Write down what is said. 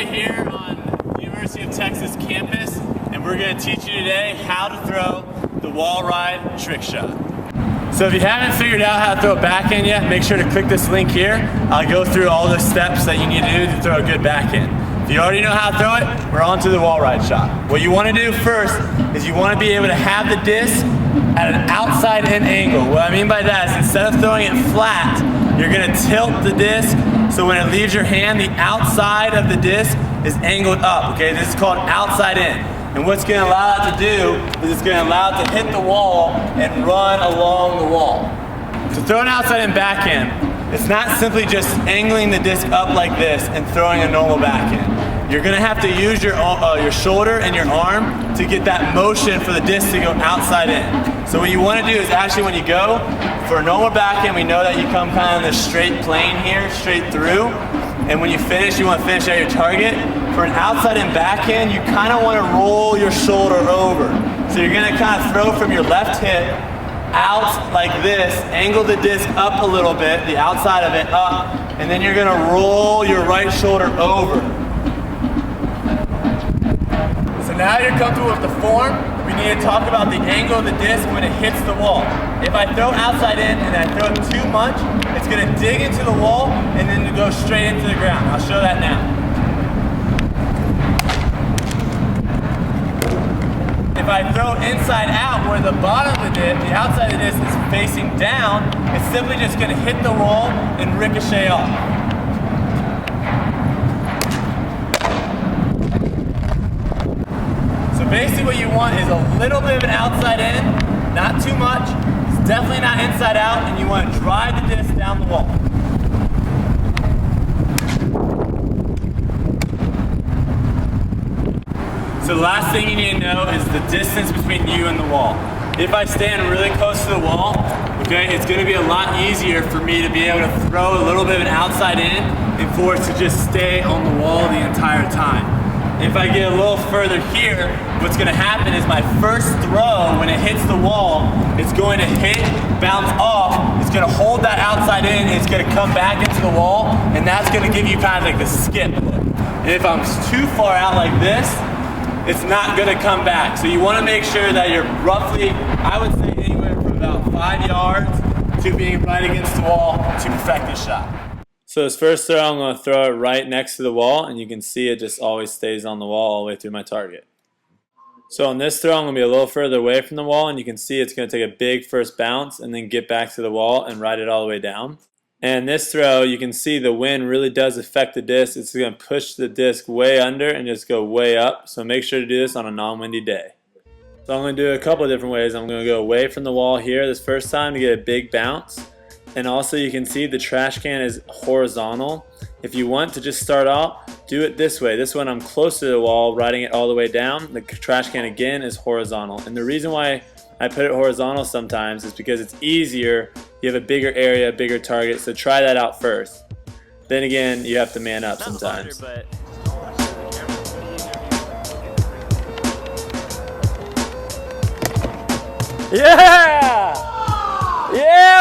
right here on the University of Texas campus, and we're going to teach you today how to throw the wall ride trick shot. So if you haven't figured out how to throw a backhand yet, make sure to click this link here. I'll go through all the steps that you need to do to throw a good backhand. If you already know how to throw it, we're on to the wall ride shot. What you want to do first is you want to be able to have the disc at an outside in angle. What I mean by that is instead of throwing it flat, you're going to tilt the disc so when it leaves your hand, the outside of the disc is angled up, okay? This is called outside in. And what's going to allow it to do is it's going to allow it to hit the wall and run along the wall. To throw an outside in backhand, it's not simply just angling the disc up like this and throwing a normal backhand. You're going to have to use your shoulder and your arm to get that motion for the disc to go outside in. So what you want to do is actually when you go for a normal backhand, we know that you come kind of in this straight plane here, straight through. And when you finish, you want to finish at your target. For an outside in backhand, you kind of want to roll your shoulder over. So you're going to kind of throw from your left hip out like this, angle the disc up a little bit, the outside of it up, and then you're going to roll your right shoulder over. So now you're comfortable with the form, we need to talk about the angle of the disc when it hits the wall. If I throw outside in and I throw it too much, it's going to dig into the wall and then to go straight into the ground. I'll show that now. If I throw inside out where the bottom of the disc, the outside of the disc is facing down, it's simply just going to hit the wall and ricochet off. So basically what you want is a little bit of an outside in, not too much, it's definitely not inside out, and you want to drive the disc down the wall. So the last thing you need to know is the distance between you and the wall. If I stand really close to the wall, okay, it's going to be a lot easier for me to be able to throw a little bit of an outside in and for it to just stay on the wall the entire time. If I get a little further here, what's going to happen is my first throw, when it hits the wall, it's going to hit, bounce off, it's going to hold that outside in, and it's going to come back into the wall, and that's going to give you kind of like the skip. And if I'm too far out like this, it's not going to come back. So you want to make sure that you're roughly, I would say anywhere from about 5 yards to being right against the wall to perfect this shot. So this first throw, I'm going to throw it right next to the wall, and you can see it just always stays on the wall all the way through my target. So on this throw, I'm going to be a little further away from the wall, and you can see it's going to take a big first bounce and then get back to the wall and ride it all the way down. And this throw, you can see the wind really does affect the disc. It's going to push the disc way under and just go way up. So make sure to do this on a non-windy day. So I'm going to do it a couple of different ways. I'm going to go away from the wall here this first time to get a big bounce. And also you can see the trash can is horizontal. If you want to just start out, do it this way. This one I'm close to the wall, riding it all the way down. The trash can again is horizontal. And the reason why I put it horizontal sometimes is because it's easier. You have a bigger area, a bigger target, so try that out first. Then again, you have to man up sometimes. Yeah! Yeah!